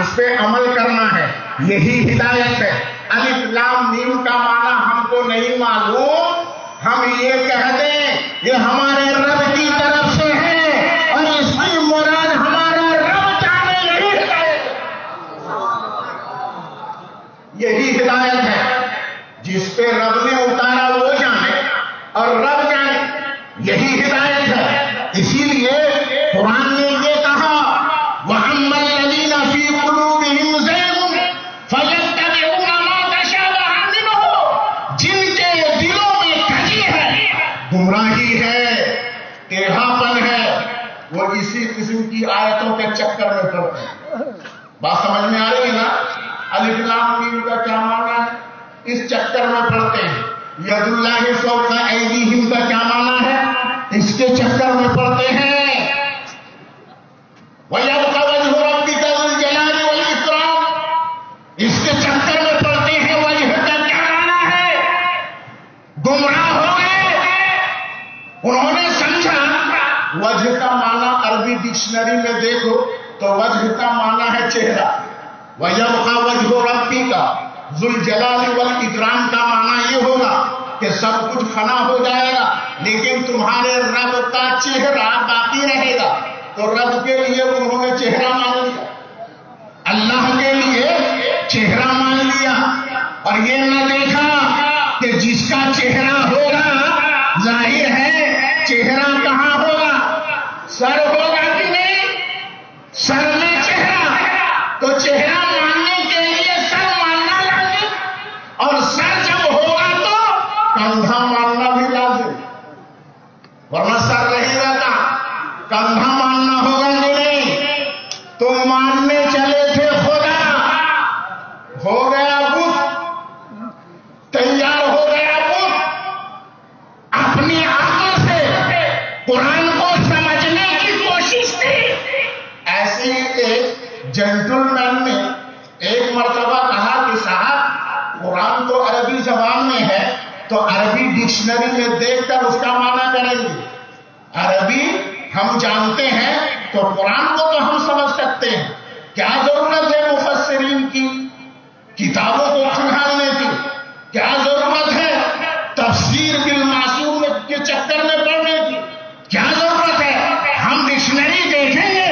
Speaker 1: اس پہ عمل کرنا ہے، یہی ہدایت ہے۔ الف لام میم کا معنی ہم کو نہیں معلوم، ہم یہ کہہ دیں یہ ہمارے رب کی طرف سے ہے اور اس کی مراد ہمارا رب جانے، یہی ہدایت ہے، یہی ہدایت ہے، جس پہ رب نے اتارا وہ جانے اور رب جانے، یہی ہدایت ہے۔ اسی لیے قرآن نے یہ کہا وَأَمَّا الَّذِينَ فِي قُلُوبِهِمْ زَيْغٌ فَيَتَّبِعُونَ مَا تَشَابَهَ مِنْهُ، جن کے دلوں میں ٹیڑھاپن ہے، وہ اسی قسم کی آیتوں کے چکر میں پڑتے ہیں۔ بات سمجھ میں آ رہی ہے نا؟ الف لام میم کا کیا معنی ہے؟ اس چکر میں پڑتے ہیں۔ ید اللہ فوق ایدیہم کا کیا معنی ہے؟ اس کے چکر میں پڑتے ہیں۔ وَيَبْقَى وَجْهُ رَبِّكَ ذُو الْجَلَالِ وَالْإِكْرَامِ، اس کے چکر میں پڑتے ہیں۔ وجہ کا کیا معنی ہے؟ گمراہ ہو گئے، انہوں نے سمجھا وجہ کا معنی عربی ڈکشنری میں دیکھو تو وجہ کا معنی ہے چہرہ۔ وَيَبْقَى وَجْهُ رَبِّكَ ذُو الْجَلَالِ وَالْإِكْرَامِ کا معنی یہ ہوگا کہ سب کچھ فنا ہو جائے گا لیکن تمہارے رب کا چہرہ باقی رہے گا۔ تو رب کے لیے انہوں نے چہرہ مان لیا، اللہ کے لیے چہرہ مان لیا، اور یہ نہ دیکھا کہ جس کا چہرہ ہوگا ظاہر ہے چہرہ کہاں ہوگا، سر ہوگا کہ نہیں؟ سر میں چہرہ، تو چہرہ ماننے کے لیے سر ماننا لازم، اور سر جب ہوگا تو کندھا ماننا بھی لازم، ورنہ سر نہیں رہتا، کندھا ماننا ہوگا کہ نہیں؟ تو ماننے چلے تھے خدا، ہو گیا بت، تیار ہو گیا بت، اپنی عقل سے قرآن کو سمجھنے کی کوشش کی۔ ایسے ہی ایک جینٹل مین نے ایک مرتبہ کہا کہ صاحب قرآن تو عربی زبان میں ہے تو عربی ڈکشنری میں دیکھ کر اس کا معنی کریں گے، عربی ہم جانتے ہیں تو قرآن کو تو ہم سمجھ سکتے ہیں، کیا ضرورت ہے مفسرین کی کتابوں کو کھنگالنے کی؟ کیا ضرورت ہے تفسیر بالمعصوم کے چکر میں پڑنے کی؟ کیا ضرورت ہے؟ ہم ڈکشنری دیکھیں گے،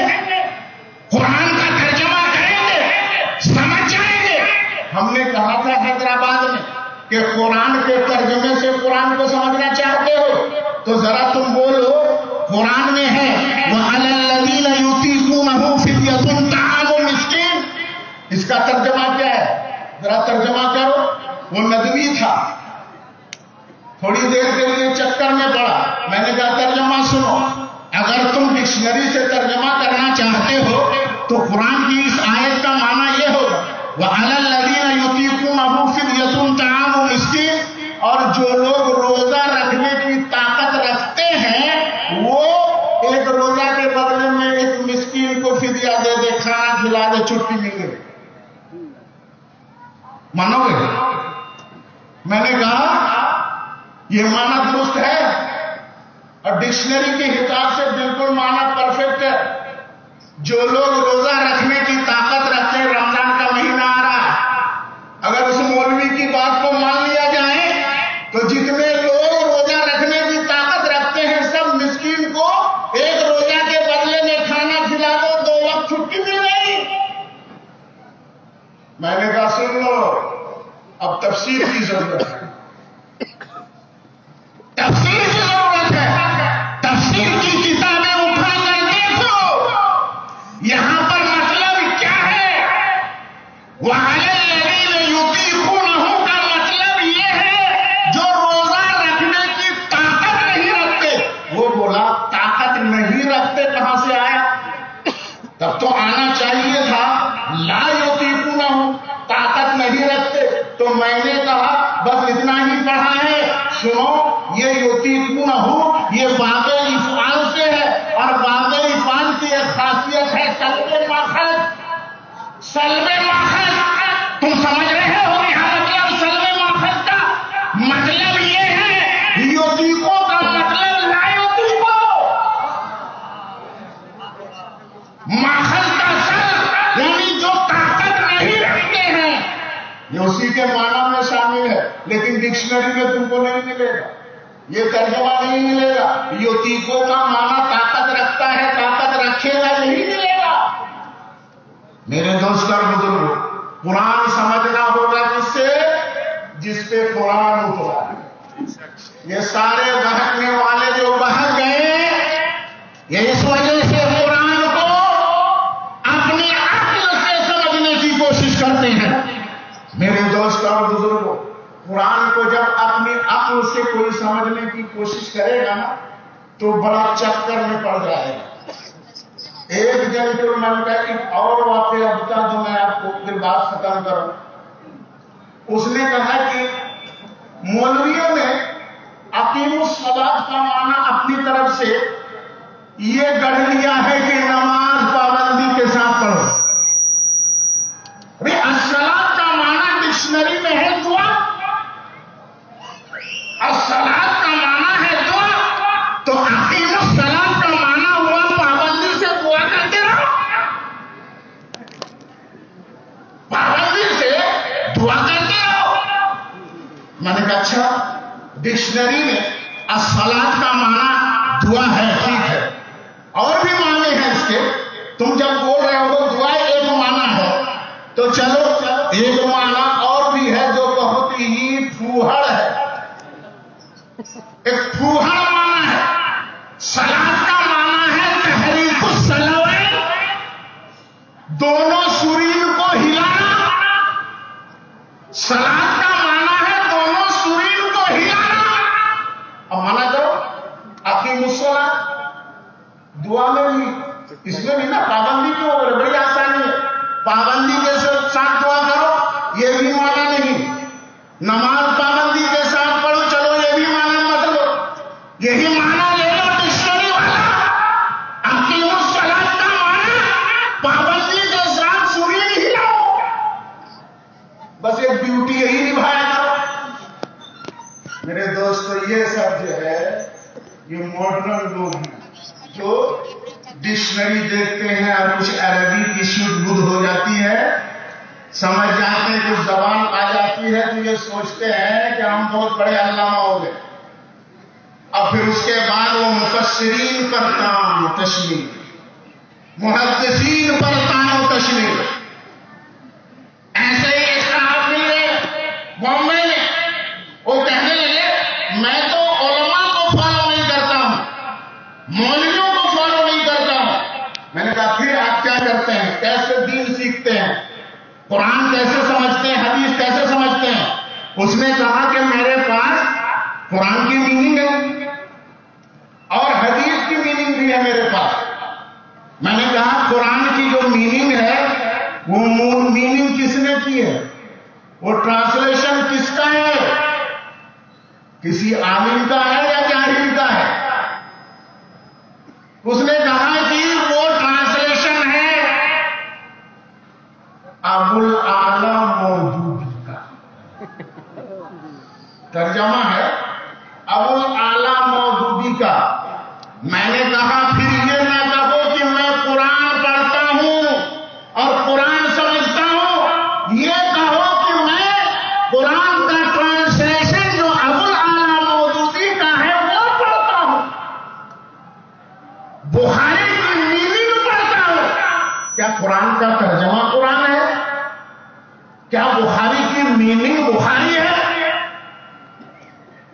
Speaker 1: قرآن کا ترجمہ کریں گے، سمجھ جائیں گے۔ ہم نے کہا تھا حیدرآباد میں کہ قرآن کے ترجمے سے قرآن کو سمجھنا چاہتے ہو تو ذرا تم بولو، قرآن میں ہے وَعَلَى الَّذِينَ يُطِيقُونَهُ فِدْيَةٌ طَعَامُ مِسْكِينٍ، اس کا ترجمہ کیا ہے؟ ذرا ترجمہ کرو۔ وہ ندوی تھا، تھوڑی دیر کے لیے چکر میں پڑا، میں نے کہا ترجمہ سنو، اگر تم ڈکشنری سے ترجمہ کرنا چاہتے ہو تو قرآن کی اس آیت کا معنی یہ ہوگا وَعَلَى الَّذِينَ يُطِيقُونَهُ فِدْيَةٌ طَعَامُ مِسْكِينٍ، اور جو لوگ روزہ رکھنے کی طاقت رکھتے ہیں وہ ایک روزہ کے بدلے میں ایک مسکین کو فدیہ دے دے، کھانا کھلا دے، چھٹی مل گئی، مانو گے؟ میں نے کہا یہ معنی درست ہے اور ڈکشنری کے حساب سے بالکل معنی پرفیکٹ ہے۔ جو لوگ روزہ رکھنے کی طاقت رکھتے ہیں، رمضان کا مہینہ آ رہا ہے، اگر اس مولوی کی بات کو مان لیا جائے تو جتنے لوگ روزہ رکھنے کی طاقت رکھتے ہیں سب مسکین کو ایک روزہ کے بدلے میں کھانا کھلا دو، 2 وقت چھٹی مل گئی۔ میں نے کہا سن لو، اب تفسیر کی ضرورت ہے، تفسیر کی ضرورت ہے، تفسیر کی کتابیں اٹھا کر دیکھو، یہاں پر مطلب کیا ہے؟ وَعَلَى الَّذِينَ يُطِيقُونَهُ کا مطلب یہ ہے جو روزہ رکھنے کی طاقت نہیں رکھتے۔ وہ بولا طاقت نہیں رکھتے کہاں سے آیا؟ تب تو آنا چاہیے تھا لا یطیقونہ، طاقت نہیں رکھتے۔ تو میں نے کہا بس اتنا ہی پڑھا ہے، سنو یہ یطیقونہ یہ باب افعال سے ہے، اور باب افعال کی ایک خاصیت ہے سلب ماخذ، سلب ماخذ، تم سمجھ رہے ہو یہاں مطلب سلب ماخذ کا مطلب یہ ہے یطیقوں کا مطلب لا یطیقوں، ماخذ کا سلب یعنی جو طاقت نہیں رکھتے ہیں، یہ اسی کے معنی میں شامل ہے، لیکن ڈکشنری میں تم کو نہیں ملے گا، یہ ترجمہ نہیں ملے گا۔ یطیقوں کا معنی طاقت رکھتا ہے، طاقت رکھے گا نہیں ملے گا۔ میرے دوست اور بزرگوں، قرآن سمجھنا ہوگا کس سے؟ جس پہ قرآن اترا۔ یہ سارے بہکنے والے جو بہک گئے یہ اس وجہ سے قرآن کو اپنی عقل سے سمجھنے کی کوشش کرتے ہیں۔ میرے دوست اور بزرگوں، قرآن کو جب اپنی عقل سے کوئی سمجھنے کی کوشش کرے گا نا تو بڑا چکر میں پڑ جائے گا۔ ایک جنٹلمین کا ایک اور واقعہ بتا جو میں آپ کو پھر بات ختم کروں۔ اس نے کہا کہ مولویوں نے اقیم الصلاۃ کا معنی اپنی طرف سے یہ گڑھ لیا ہے کہ نماز پابندی کے ساتھ پڑھو۔ الصلاۃ کا معنی ڈکشنری میں ہے دعا، الصلاۃ کا معنی ہے دعا، تو اقیم الصلاۃ کا معنی ہوا پابندی سے دعا کرتے رہو، پابندی سے دعا کرتے رہو۔ میں نے کہا اچھا، ڈکشنری میں الصلاۃ کا معنی دعا ہے، ٹھیک ہے، اور بھی معنی ہیں اس کے، تم جب بول رہے ہو دعا ایک معنی ہے، تو چلو ایک معنی اور بھی ہے جو بہت ہی پھوہڑ ہے، ایک پھوہڑ معنی ہے۔ صلاۃ کا معنی ہے تحریک الصلوین، دونوں سرین کو ہلانا۔ صلاۃ کا معنی ہے دونوں سرین کو ہلانا۔ اب مانا کرو اقیم الصلاۃ دعا میں بھی، اس میں بھی نا پابندی کیوں ہو رہی، بڑی آسانی ہے، پابندی کے ساتھ دعا کرو، یہ بھی مانا نہیں۔ نماز پابندی کے ساتھ پڑھو، چلو یہ بھی مانا مت لو، یہی مانا لے لو ڈکشنری والا۔ اقیم الصلاۃ کا مانا پابندی کے ساتھ سرین ہلاؤ، بس ایک ڈیوٹی یہی نبھایا کرو۔ میرے دوستو، یہ سب جو ہے یہ ماڈرن لوگ ہیں جو ڈکشنری دیکھتے ہیں اور کچھ عربی کی شدھ بدھ ہو جاتی ہے، سمجھ جاتے ہیں، کچھ زبان آ جاتی ہے تو یہ سوچتے ہیں کہ ہم بہت بڑے علامہ ہو گئے، اور پھر اس کے بعد وہ مفسرین پر تان و تشمیل، محدثین پر تان و تشمیل۔ ایسے ہی ایک صاحب ملے بامبے میں، وہ کہنے لگے میں تو علماء کو فالو نہیں کرتا ہوں، مولویوں کو فالو نہیں کرتا ہوں۔ میں نے کہا پھر آپ کیا کرتے ہیں، کیسے دین سیکھتے ہیں، قرآن کیسے سمجھتے ہیں، حدیث کیسے سمجھتے ہیں؟ اس نے کہا کہ میرے پاس قرآن کی میننگ ہے اور حدیث کی میننگ بھی ہے میرے پاس۔ میں نے کہا قرآن کی جو میننگ ہے وہ میننگ کس نے کی ہے، وہ ٹرانسلیشن کس کا ہے، کسی عالم کا ہے یا جاہل کا ہے؟ اس نے کہا کہ وہ ٹرانسلیشن ہے ابوالعالی مودودی کا، ترجمہ ہے ابوالعالی مودودی کا۔ میں نے کہا پھر یہ نہ کہو کہ میں قرآن پڑھتا ہوں اور قرآن سمجھتا ہوں، یہ کہو کہ میں قرآن کا ٹرانسلیشن جو ابوالعالی مودودی کا ہے وہ پڑھتا ہوں، بخاری کی میننگ پڑھتا ہوں۔ کیا قرآن کا ترجمہ قرآن ہے؟ کیا بخاری کی میننگ بخاری ہے؟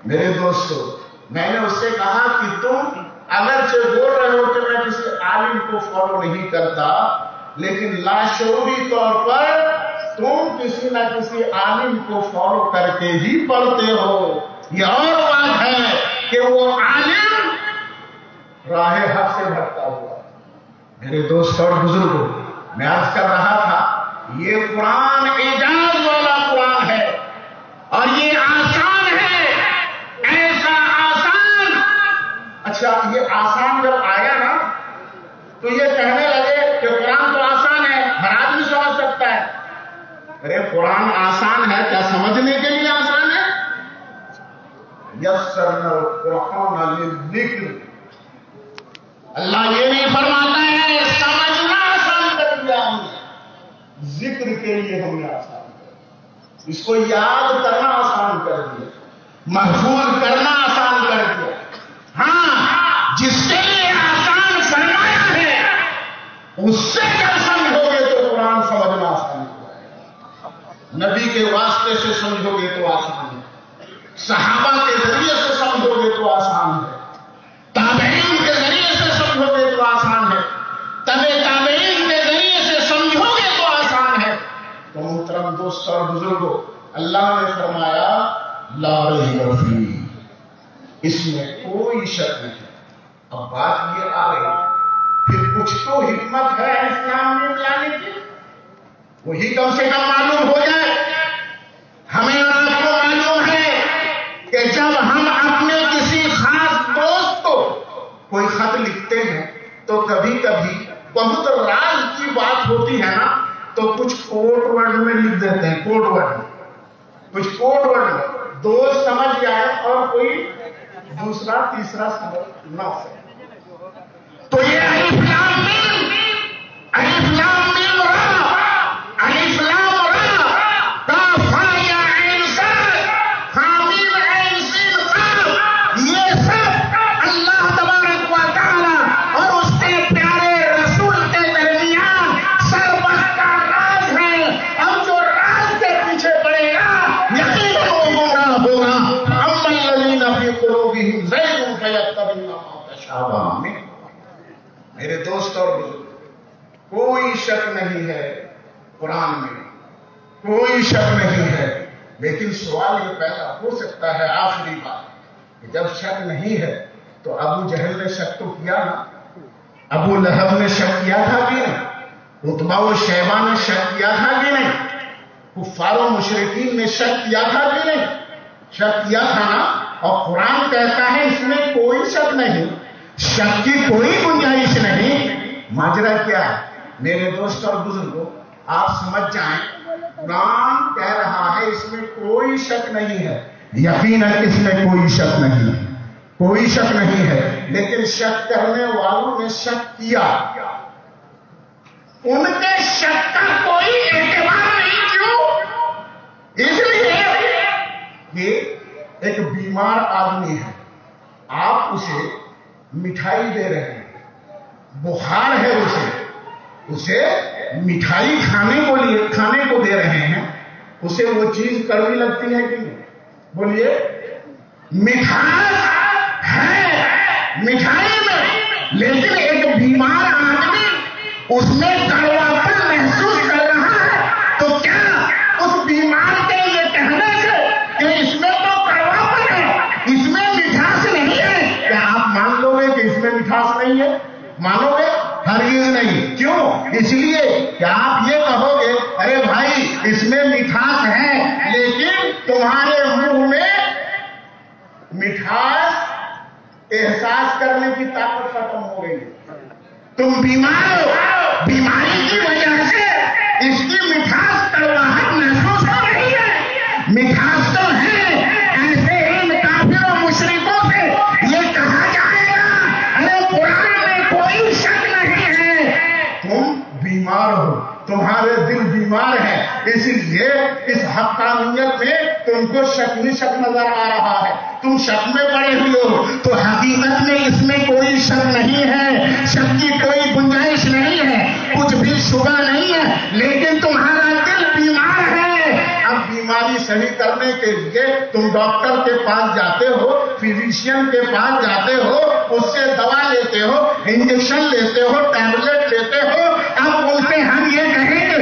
Speaker 1: میرے دوستو، میں نے اس سے کہا کہ تم اگرچہ بول رہے ہو کہ میں کسی عالم کو فالو نہیں کرتا، لیکن لاشعوری طور پر تم کسی نہ کسی عالم کو فالو کر کے ہی پڑھتے ہو۔ یہ اور بات ہے کہ وہ عالم راہ حق سے بھٹکا ہوا۔ میرے دوست اور بزرگوں، میں عرض کر رہا تھا یہ قرآن اعجاز والا قرآن ہے اور یہ آسان ہے، ایسا آسان۔ اچھا، یہ آسان جب آیا نا تو یہ کہنے لگے کہ قرآن تو آسان ہے، ہر آدمی سمجھ سکتا ہے۔ ارے قرآن آسان ہے، کیا سمجھنے کے لیے آسان ہے؟ یسرنا القرآن للذکر، اللہ یہ نہیں فرماتا ہے سمجھنا آسان کر دیا ہم نے، ذکر کے لیے ہم نے آسان کر دیا، اس کو یاد کرنا آسان کر دیا، محفوظ کرنا آسان کر دیا۔ ہاں، جس کے لیے آسان فرمایا ہے اس سے جب سمجھو گے تو قرآن سمجھنا آسان ہے۔ نبی کے واسطے سے سمجھو گے تو آسان ہے، صحابہ کے ذریعے سے سمجھو گے تو آسان ہے، تابعین کے ذریعے سے سمجھو گے تو آسان ہے، تابعین کے ذریعے سے سمجھو گے تو آسان ہے۔ تو محترم دوست اور بزرگوں، اللہ نے فرمایا لا ریب فیہ، اس میں کوئی شک نہیں، اب بات یہ آ گئی پھر کچھ تو حکمت ہے اسلام میں لانے کی، وہی کم سے کم معلوم ہو جائے۔ ہمیں اور آپ کو معلوم ہے کہ جب ہم اپنے کسی خاص دوست کو کوئی خط لکھتے ہیں تو کبھی کبھی بہت راز کی بات ہوتی ہے نا، تو کچھ کوڈ ورڈ میں لکھ دیتے ہیں، کوڈ ورڈ، کچھ کوڈ ورڈ دوست سمجھ جائے اور کوئی دوسرا تیسرا سمجھ نہ سکے۔ تو یہ الف لام میم، الف لام میم را، الف لام را، کاف یا عین صاد، حامیم عین سین قاف، یہ سب اللہ تبارک و تعالی اور اس کے پیارے رسول کے درمیان سربت کا راز ہے۔ اب جو راز کے پیچھے پڑے گا یقیناً وہ گمراہ ہوگا۔ اما الذین فی قلوبہم زیغ فیتبعون ما تشابہ منہ۔ میرے دوست اور بزرگ، کوئی شک نہیں ہے قرآن میں، کوئی شک نہیں ہے، لیکن سوال یہ پیدا ہو سکتا ہے آخری بات کہ جب شک نہیں ہے تو ابو جہل نے شک تو کیا نا، ابو لہب نے شک کیا تھا کہ نہیں، عتبہ و شیبہ نے شک کیا تھا کہ نہیں، کفار و مشرکین نے شک کیا تھا کہ نہیں، شک کیا تھا نا۔ اور قرآن کہتا ہے اس میں کوئی شک نہیں، شک کی کوئی گنجائش نہیں۔ ماجرا کیا ہے میرے دوست اور بزرگوں، آپ سمجھ جائیں، قرآن کہہ رہا ہے اس میں کوئی شک نہیں ہے، یقیناً اس میں کوئی شک نہیں ہے، کوئی شک نہیں ہے، لیکن شک کرنے والوں نے شک کیا، ان کے شک کا کوئی اعتبار نہیں۔ کیوں؟ اس لیے کہ ایک بیمار آدمی ہے، آپ اسے مٹھائی دے رہے ہیں، بخار ہے اسے مٹھائی کھانے کو دے رہے ہیں، اسے وہ چیز کڑوی لگتی ہے کہ نہیں؟ بولیے، مٹھاس ہے مٹھائی میں، لیکن ایک بیمار آدمی اس میں کڑواپن محسوس کر رہا ہے، تو کیا اس بیمار کے یہ کہنے سے کہ اس میں تو کڑواپن ہے، اس میں مٹھاس نہیں ہے، کیا آپ مان لو گے کہ اس میں مٹھاس نہیں ہے؟ مانو گے؟ ہرگز نہیں۔ کیوں؟ اس لیے کہ آپ یہ کہو گے ارے بھائی اس میں مٹھاس ہے، لیکن تمہارے منہ میں مٹھاس احساس کرنے کی طاقت ختم ہو گئی، تم بیمار ہو، بیماری کی وجہ سے اس کی مٹھاس کڑواہٹ محسوس ہو رہی ہے۔ مٹھاس تو ہے، ایسے ان کافروں مشرکوں سے یہ کہا جائے گا ارے قرآن میں کوئی شک نہیں ہے، تم بیمار ہو، تمہارے دل بیمار ہے، اس لیے اس حقانیت میں تم کو شک ہی شک نظر آ رہا ہے، تم شک میں پڑے ہوئے ہو، تو حقیقت میں اس میں کوئی شک نہیں ہے، شک کی کوئی گنجائش نہیں ہے، کچھ بھی شبہ نہیں ہے، لیکن تمہارا دل بیمار ہے۔ اب بیماری صحیح کرنے کے لیے تم ڈاکٹر کے پاس جاتے ہو، فزیشین کے پاس جاتے ہو، اس سے دوا لیتے ہو، انجیکشن لیتے ہو، ٹیبلٹ لیتے ہو، اب ان سے ہم یہ کہیں گے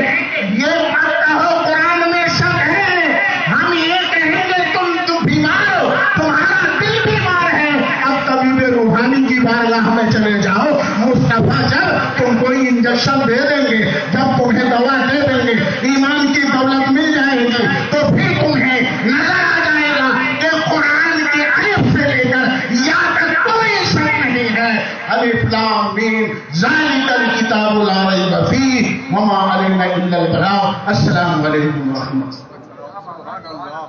Speaker 1: یہ مت کہو قرآن میں شک ہے، ہم یہ کہیں گے تم بیمار ہو، تمہارا دل بیمار ہے، اب طبیب روحانی کی بارگاہ میں چلے جاؤ، مصطفیٰ جب تم کو انجیکشن دے دیں گے، جب تمہیں دوا دے دیں گے، ایمان کی دولت مل جائے گی، تو پھر تمہیں نظر آ جائے گا کہ قرآن کے الف سے لے کر یا تک کوئی شک نہیں ہے۔ الف لام میم ذالک الکتاب لا ریب فیہ وما علینا الا البلاغ۔ السلام علیکم ورحمۃ اللہ۔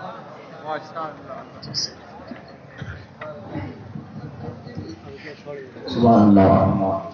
Speaker 2: سبحان اللہ۔